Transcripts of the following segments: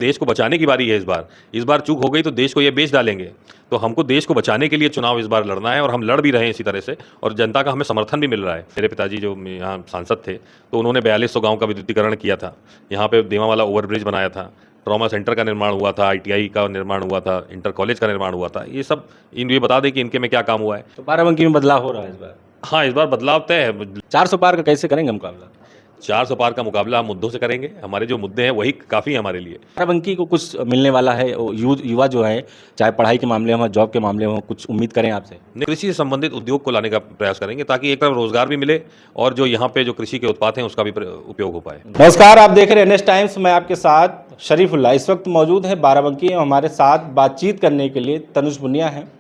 देश को बचाने की बारी है इस बार चूक हो गई तो देश को ये बेच डालेंगे। तो हमको देश को बचाने के लिए चुनाव इस बार लड़ना है और हम लड़ भी रहे हैं इसी तरह से, और जनता का हमें समर्थन भी मिल रहा है। मेरे पिताजी जो यहाँ सांसद थे तो उन्होंने 4200 गाँव का विद्युतीकरण किया था, यहाँ पे देवा वाला ओवरब्रिज बनाया था, ट्रॉमा सेंटर का निर्माण हुआ था, ITI का निर्माण हुआ था, इंटर कॉलेज का निर्माण हुआ था। ये सब ये बता दें कि इनके में क्या काम हुआ है। तो बाराबंकी में बदलाव हो रहा है इस बार। हाँ, इस बार बदलाव तय है। 400 पार का कैसे करेंगे मुकाबला? 400 पार का मुकाबला हम मुद्दों से करेंगे। हमारे जो मुद्दे हैं वही काफ़ी है हमारे लिए। बाराबंकी को कुछ मिलने वाला है? युवा जो है, चाहे पढ़ाई के मामले में हो, जॉब के मामले में हो, कुछ उम्मीद करें आपसे? कृषि से संबंधित उद्योग को लाने का प्रयास करेंगे ताकि एक तरफ रोजगार भी मिले और जो यहाँ पे जो कृषि के उत्पाद हैं उसका भी उपयोग हो पाए। नमस्कार, आप देख रहे हैं NS टाइम्स। मैं आपके साथ शरीफुल्लाह इस वक्त मौजूद है बाराबंकी। हमारे साथ बातचीत करने के लिए तनुज पुनिया हैं,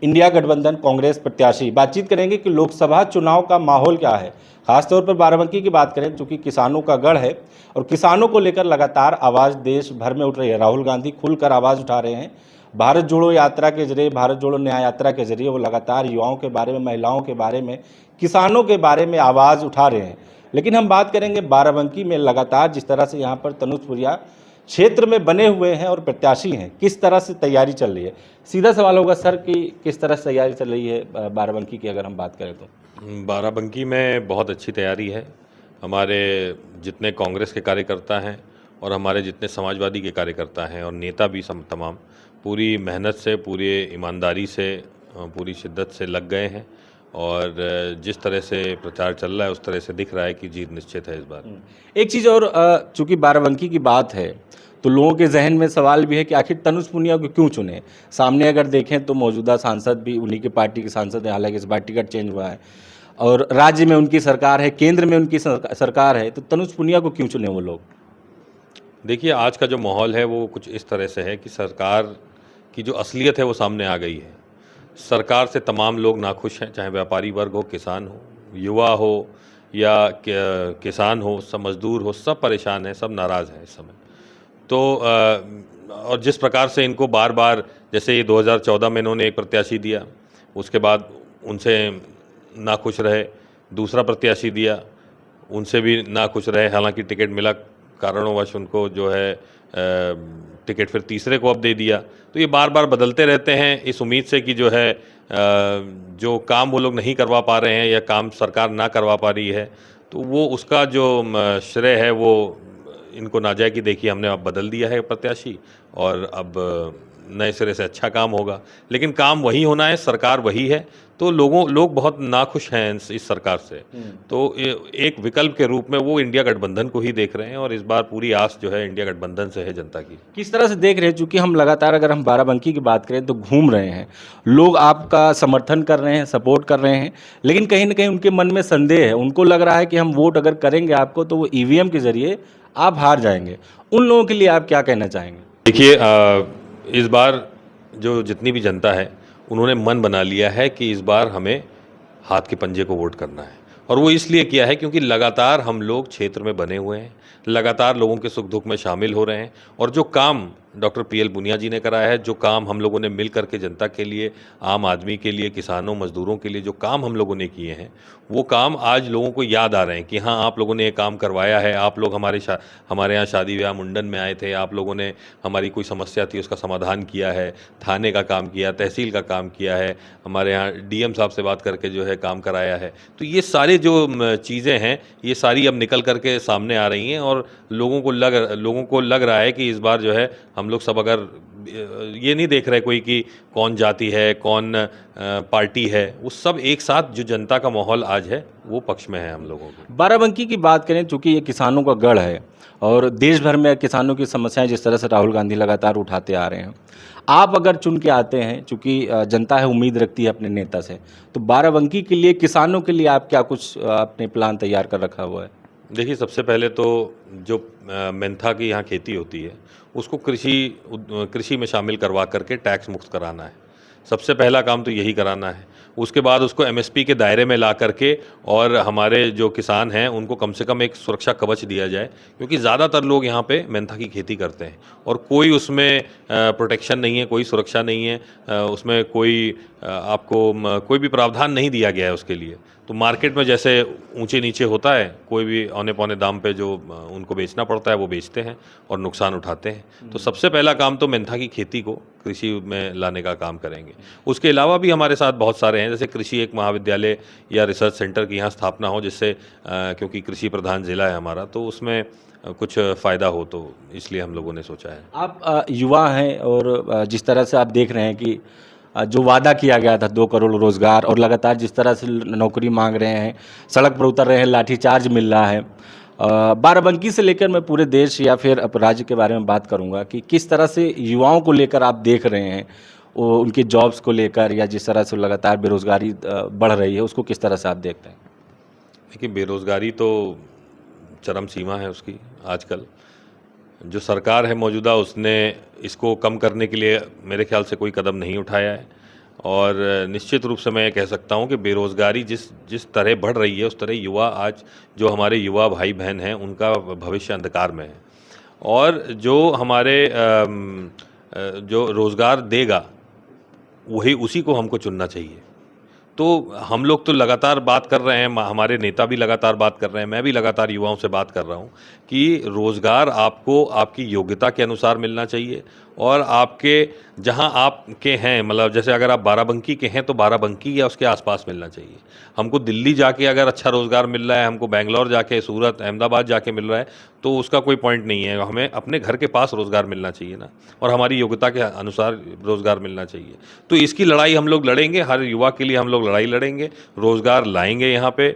इंडिया गठबंधन कांग्रेस प्रत्याशी। बातचीत करेंगे कि लोकसभा चुनाव का माहौल क्या है, खासतौर पर बाराबंकी की बात करें चूँकि किसानों का गढ़ है और किसानों को लेकर लगातार आवाज़ देश भर में उठ रही है। राहुल गांधी खुलकर आवाज़ उठा रहे हैं। भारत जोड़ो यात्रा के जरिए, भारत जोड़ो न्याय यात्रा के जरिए वो लगातार युवाओं के बारे में, महिलाओं के बारे में, किसानों के बारे में आवाज़ उठा रहे हैं। लेकिन हम बात करेंगे बाराबंकी में लगातार जिस तरह से यहाँ पर तनुज पुनिया क्षेत्र में बने हुए हैं और प्रत्याशी हैं, किस तरह से तैयारी चल रही है। सीधा सवाल होगा सर कि किस तरह से तैयारी चल रही है बाराबंकी की, अगर हम बात करें तो? बाराबंकी में बहुत अच्छी तैयारी है। हमारे जितने कांग्रेस के कार्यकर्ता हैं और हमारे जितने समाजवादी के कार्यकर्ता हैं और नेता भी तमाम पूरी मेहनत से, पूरी ईमानदारी से, पूरी शिद्दत से लग गए हैं और जिस तरह से प्रचार चल रहा है उस तरह से दिख रहा है कि जीत निश्चित है इस बार। एक चीज़ और, चूँकि बाराबंकी की बात है तो लोगों के जहन में सवाल भी है कि आखिर तनुज पुनिया को क्यों चुने। सामने अगर देखें तो मौजूदा सांसद भी उन्हीं के पार्टी के सांसद हैं, हालांकि इस बार टिकट चेंज हुआ है और राज्य में उनकी सरकार है, केंद्र में उनकी सरकार है, तो तनुज पुनिया को क्यों चुने वो लोग? देखिए, आज का जो माहौल है वो कुछ इस तरह से है कि सरकार की जो असलियत है वो सामने आ गई है। सरकार से तमाम लोग नाखुश हैं, चाहे व्यापारी वर्ग हो, किसान हो, युवा हो या किसान हो, सब मजदूर हो, सब परेशान हैं, सब नाराज़ हैं इस समय। तो और जिस प्रकार से इनको बार बार, जैसे ये 2014 में इन्होंने एक प्रत्याशी दिया, उसके बाद उनसे नाखुश रहे, दूसरा प्रत्याशी दिया, उनसे भी नाखुश रहे, हालांकि टिकट मिला, कारणोंवश उनको जो है टिकट फिर तीसरे को अब दे दिया। तो ये बार बार बदलते रहते हैं इस उम्मीद से कि जो है जो काम वो लोग नहीं करवा पा रहे हैं या काम सरकार ना करवा पा रही है तो वो उसका जो श्रेय है वो इनको ना जाए कि देखिए हमने अब बदल दिया है प्रत्याशी और अब नए सिरे से अच्छा काम होगा। लेकिन काम वही होना है, सरकार वही है, तो लोग बहुत नाखुश हैं इस सरकार से। तो एक विकल्प के रूप में वो इंडिया गठबंधन को ही देख रहे हैं और इस बार पूरी आस जो है इंडिया गठबंधन से है जनता की। किस तरह से देख रहे हैं, चूँकि हम लगातार अगर हम बाराबंकी की बात करें तो घूम रहे हैं, लोग आपका समर्थन कर रहे हैं, सपोर्ट कर रहे हैं, लेकिन कहीं ना कहीं उनके मन में संदेह है। उनको लग रहा है कि हम वोट अगर करेंगे आपको तो वो EVM के जरिए आप हार जाएंगे। उन लोगों के लिए आप क्या कहना चाहेंगे? देखिए, इस बार जो जितनी भी जनता है उन्होंने मन बना लिया है कि इस बार हमें हाथ के पंजे को वोट करना है, और वो इसलिए किया है क्योंकि लगातार हम लोग क्षेत्र में बने हुए हैं, लगातार लोगों के सुख दुख में शामिल हो रहे हैं, और जो काम डॉक्टर PL पुनिया जी ने कराया है, जो काम हम लोगों ने मिल करके जनता के लिए, आम आदमी के लिए, किसानों मजदूरों के लिए जो काम हम लोगों ने किए हैं, वो काम आज लोगों को याद आ रहे हैं कि हाँ आप लोगों ने ये काम करवाया है, आप लोग हमारे यहाँ शादी ब्याह मुंडन में आए थे, आप लोगों ने हमारी कोई समस्या थी उसका समाधान किया है, थाने का काम किया, तहसील का काम किया है, हमारे यहाँ DM साहब से बात करके जो है काम कराया है। तो ये सारे जो चीज़ें हैं ये सारी अब निकल करके सामने आ रही हैं और लोगों को लग रहा है कि इस बार जो है हम लोग सब, अगर ये नहीं देख रहे कोई कि कौन जाति है, कौन पार्टी है, वो सब एक साथ जो जनता का माहौल आज है वो पक्ष में है हम लोगों के। बाराबंकी की बात करें, चूँकि ये किसानों का गढ़ है और देश भर में किसानों की समस्याएं जिस तरह से राहुल गांधी लगातार उठाते आ रहे हैं, आप अगर चुन के आते हैं, चूँकि जनता है उम्मीद रखती है अपने नेता से, तो बाराबंकी के लिए, किसानों के लिए आप क्या कुछ अपने प्लान तैयार कर रखा हुआ है? देखिए, सबसे पहले तो जो मेंथा की यहाँ खेती होती है उसको कृषि में शामिल करवा करके टैक्स मुक्त कराना है। सबसे पहला काम तो यही कराना है। उसके बाद उसको MSP के दायरे में ला करके और हमारे जो किसान हैं उनको कम से कम एक सुरक्षा कवच दिया जाए, क्योंकि ज़्यादातर लोग यहाँ पे मेंथा की खेती करते हैं और कोई उसमें प्रोटेक्शन नहीं है, कोई सुरक्षा नहीं है, उसमें कोई आपको कोई भी प्रावधान नहीं दिया गया है उसके लिए। तो मार्केट में जैसे ऊंचे नीचे होता है, कोई भी औने पौने दाम पे जो उनको बेचना पड़ता है वो बेचते हैं और नुकसान उठाते हैं। तो सबसे पहला काम तो मेंथा की खेती को कृषि में लाने का काम करेंगे। उसके अलावा भी हमारे साथ बहुत सारे हैं, जैसे कृषि एक महाविद्यालय या रिसर्च सेंटर की यहाँ स्थापना हो, जिससे क्योंकि कृषि प्रधान जिला है हमारा, तो उसमें कुछ फ़ायदा हो, तो इसलिए हम लोगों ने सोचा है। आप युवा हैं और जिस तरह से आप देख रहे हैं कि जो वादा किया गया था 2 करोड़ रोजगार और लगातार जिस तरह से नौकरी मांग रहे हैं, सड़क पर उतर रहे हैं, लाठीचार्ज मिल रहा है। बाराबंकी से लेकर मैं पूरे देश या फिर अब राज्य के बारे में बात करूंगा कि किस तरह से युवाओं को लेकर आप देख रहे हैं, वो उनके जॉब्स को लेकर या जिस तरह से लगातार बेरोजगारी बढ़ रही है, उसको किस तरह से आप देखते हैं? देखिए, बेरोज़गारी तो चरम सीमा है उसकी आजकल। जो सरकार है मौजूदा, उसने इसको कम करने के लिए मेरे ख्याल से कोई कदम नहीं उठाया है। और निश्चित रूप से मैं ये कह सकता हूँ कि बेरोज़गारी जिस जिस तरह बढ़ रही है, उस तरह युवा आज जो हमारे युवा भाई बहन हैं, उनका भविष्य अंधकार में है। और जो हमारे जो रोज़गार देगा, वही उसी को हमको चुनना चाहिए। तो हम लोग तो लगातार बात कर रहे हैं, हमारे नेता भी लगातार बात कर रहे हैं, मैं भी लगातार युवाओं से बात कर रहा हूं कि रोज़गार आपको आपकी योग्यता के अनुसार मिलना चाहिए। और आपके जहां आपके हैं, मतलब जैसे अगर आप बाराबंकी के हैं तो बाराबंकी या उसके आसपास मिलना चाहिए। हमको दिल्ली जाके अगर अच्छा रोज़गार मिल रहा है, हमको बेंगलोर जाके, सूरत, अहमदाबाद जाके मिल रहा है, तो उसका कोई पॉइंट नहीं है। हमें अपने घर के पास रोज़गार मिलना चाहिए ना, और हमारी योग्यता के अनुसार रोज़गार मिलना चाहिए। तो इसकी लड़ाई हम लोग लड़ेंगे, हर युवा के लिए हम लोग लड़ाई लड़ेंगे, रोज़गार लाएंगे यहाँ पे,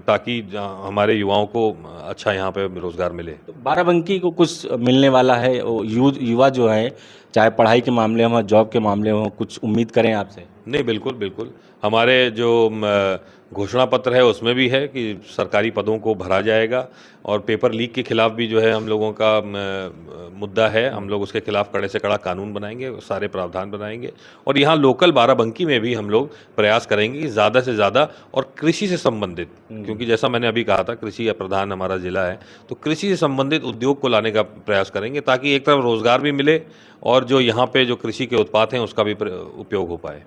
ताकि हमारे युवाओं को अच्छा यहाँ पे रोज़गार मिले। तो बाराबंकी को कुछ मिलने वाला है, वो युवा जो है, चाहे पढ़ाई के मामले में, जॉब के मामले में, कुछ उम्मीद करें आपसे? नहीं, बिल्कुल, बिल्कुल। हमारे जो घोषणा पत्र है उसमें भी है कि सरकारी पदों को भरा जाएगा, और पेपर लीक के खिलाफ भी जो है हम लोगों का मुद्दा है। हम लोग उसके खिलाफ कड़े से कड़ा कानून बनाएंगे, सारे प्रावधान बनाएंगे। और यहाँ लोकल बाराबंकी में भी हम लोग प्रयास करेंगे कि ज़्यादा से ज़्यादा और कृषि से संबंधित, क्योंकि जैसा मैंने अभी कहा था, कृषि प्रधान हमारा जिला है, तो कृषि से संबंधित उद्योग को लाने का प्रयास करेंगे, ताकि एक तरफ रोज़गार भी मिले और जो यहाँ पे जो कृषि के उत्पाद हैं उसका भी उपयोग हो पाए।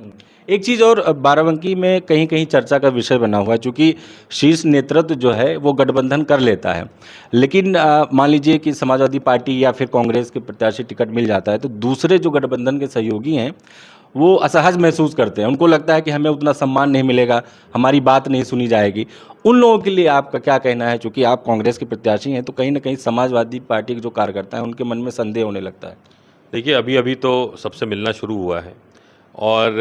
एक चीज़ और, बाराबंकी में कहीं कहीं चर्चा का विषय बना हुआ है, चूँकि शीर्ष नेतृत्व जो है वो गठबंधन कर लेता है, लेकिन मान लीजिए कि समाजवादी पार्टी या फिर कांग्रेस के प्रत्याशी टिकट मिल जाता है, तो दूसरे जो गठबंधन के सहयोगी हैं वो असहज महसूस करते हैं। उनको लगता है कि हमें उतना सम्मान नहीं मिलेगा, हमारी बात नहीं सुनी जाएगी। उन लोगों के लिए आपका क्या कहना है? चूँकि आप कांग्रेस के प्रत्याशी हैं, तो कहीं ना कहीं समाजवादी पार्टी के जो कार्यकर्ता हैं उनके मन में संदेह होने लगता है। देखिए, अभी अभी तो सबसे मिलना शुरू हुआ है, और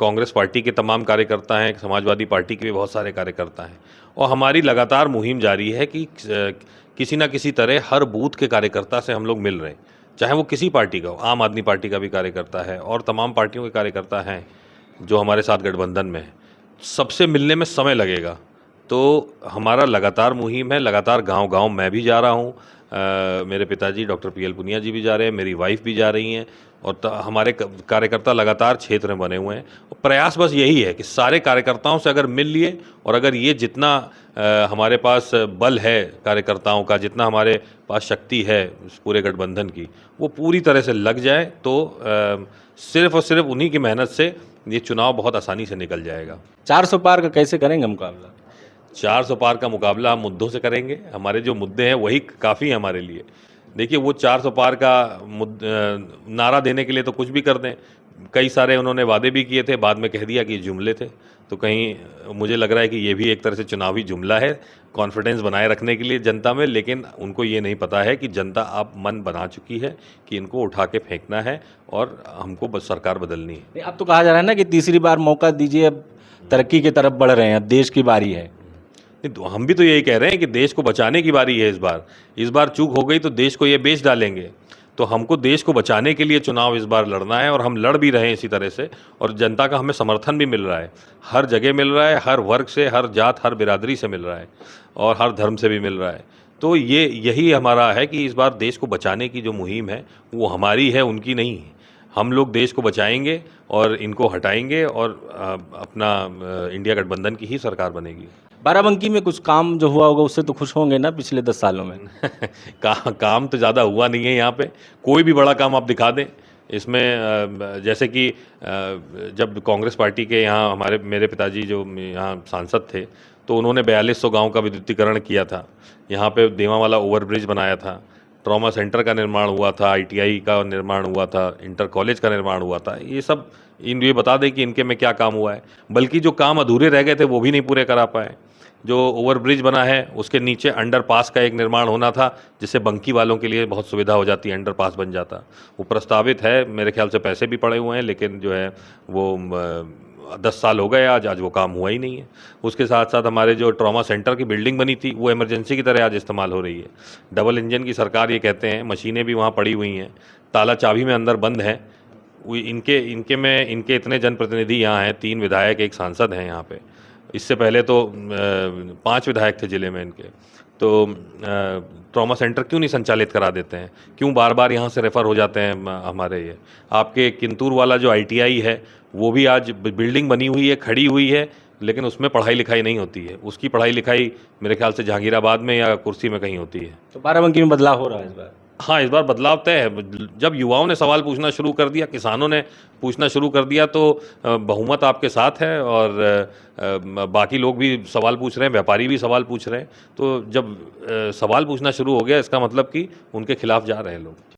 कांग्रेस पार्टी के तमाम कार्यकर्ता हैं, समाजवादी पार्टी के भी बहुत सारे कार्यकर्ता हैं, और हमारी लगातार मुहिम जारी है कि किसी न किसी तरह हर बूथ के कार्यकर्ता से हम लोग मिल रहे हैं, चाहे वो किसी पार्टी का हो। आम आदमी पार्टी का भी कार्यकर्ता है और तमाम पार्टियों के कार्यकर्ता हैं जो हमारे साथ गठबंधन में हैं। सबसे मिलने में समय लगेगा, तो हमारा लगातार मुहिम है, लगातार गांव-गांव मैं भी जा रहा हूं, मेरे पिताजी डॉक्टर पीएल पुनिया जी भी जा रहे हैं, मेरी वाइफ भी जा रही हैं, और हमारे कार्यकर्ता लगातार क्षेत्र में बने हुए हैं। प्रयास बस यही है कि सारे कार्यकर्ताओं से अगर मिल लिए, और अगर ये जितना हमारे पास बल है कार्यकर्ताओं का, जितना हमारे पास शक्ति है इस पूरे गठबंधन की, वो पूरी तरह से लग जाए, तो सिर्फ और सिर्फ उन्हीं की मेहनत से ये चुनाव बहुत आसानी से निकल जाएगा। 400 पार का कैसे करेंगे मुकाबला? 400 पार का मुकाबला हम मुद्दों से करेंगे। हमारे जो मुद्दे हैं वही काफ़ी है हमारे लिए। देखिए, वो 400 पार का नारा देने के लिए तो कुछ भी कर दें। कई सारे उन्होंने वादे भी किए थे, बाद में कह दिया कि जुमले थे। तो कहीं मुझे लग रहा है कि ये भी एक तरह से चुनावी जुमला है, कॉन्फिडेंस बनाए रखने के लिए जनता में। लेकिन उनको ये नहीं पता है कि जनता अब मन बना चुकी है कि इनको उठा के फेंकना है और हमको बस सरकार बदलनी है। नहीं, अब तो कहा जा रहा है ना कि तीसरी बार मौका दीजिए, अब तरक्की की तरफ बढ़ रहे हैं, अब देश की बारी है। नहीं, तो हम भी तो यही कह रहे हैं कि देश को बचाने की बारी है इस बार चूक हो गई तो देश को ये बेच डालेंगे। तो हमको देश को बचाने के लिए चुनाव इस बार लड़ना है, और हम लड़ भी रहे हैं इसी तरह से, और जनता का हमें समर्थन भी मिल रहा है, हर जगह मिल रहा है, हर वर्ग से, हर जात, हर बिरादरी से मिल रहा है, और हर धर्म से भी मिल रहा है। तो यही हमारा है कि इस बार देश को बचाने की जो मुहिम है वो हमारी है, उनकी नहीं है। हम लोग देश को बचाएंगे और इनको हटाएंगे, और अपना इंडिया गठबंधन की ही सरकार बनेगी। बाराबंकी में कुछ काम जो हुआ होगा उससे तो खुश होंगे ना पिछले 10 सालों में? काम तो ज़्यादा हुआ नहीं है यहाँ पे। कोई भी बड़ा काम आप दिखा दें, इसमें जैसे कि जब कांग्रेस पार्टी के यहाँ मेरे पिताजी जो यहाँ सांसद थे, तो उन्होंने 4200 गांव का विद्युतीकरण किया था। यहाँ पे देवांवाला ओवरब्रिज बनाया था, ट्रॉमा सेंटर का निर्माण हुआ था, आईटीआई का निर्माण हुआ था, इंटर कॉलेज का निर्माण हुआ था। ये बता दें कि इनके में क्या काम हुआ है। बल्कि जो काम अधूरे रह गए थे वो भी नहीं पूरे करा पाए। जो ओवरब्रिज बना है उसके नीचे अंडरपास का एक निर्माण होना था, जिससे बंकी वालों के लिए बहुत सुविधा हो जाती, अंडरपास बन जाता। वो प्रस्तावित है, मेरे ख्याल से पैसे भी पड़े हुए हैं, लेकिन जो है वो 10 साल हो गए आज वो काम हुआ ही नहीं है। उसके साथ साथ हमारे जो ट्रॉमा सेंटर की बिल्डिंग बनी थी वो इमरजेंसी की तरह आज इस्तेमाल हो रही है। डबल इंजन की सरकार ये कहते हैं, मशीनें भी वहाँ पड़ी हुई हैं, ताला चाबी में अंदर बंद हैं। इनके इतने जनप्रतिनिधि यहाँ हैं, 3 विधायक, 1 सांसद हैं यहाँ पे। इससे पहले तो 5 विधायक थे जिले में इनके। तो ट्रॉमा सेंटर क्यों नहीं संचालित करा देते हैं? क्यों बार बार यहाँ से रेफ़र हो जाते हैं हमारे ये? आपके किंतूर वाला जो आईटीआई है वो भी आज बिल्डिंग बनी हुई है, खड़ी हुई है, लेकिन उसमें पढ़ाई लिखाई नहीं होती है। उसकी पढ़ाई लिखाई मेरे ख्याल से जहांगीराबाद में या कुर्सी में कहीं होती है। तो बाराबंकी में बदलाव हो रहा है इस बार। हाँ, इस बार बदलाव तय है। जब युवाओं ने सवाल पूछना शुरू कर दिया, किसानों ने पूछना शुरू कर दिया, तो बहुमत आपके साथ है। और बाकी लोग भी सवाल पूछ रहे हैं, व्यापारी भी सवाल पूछ रहे हैं। तो जब सवाल पूछना शुरू हो गया, इसका मतलब कि उनके खिलाफ जा रहे हैं लोग।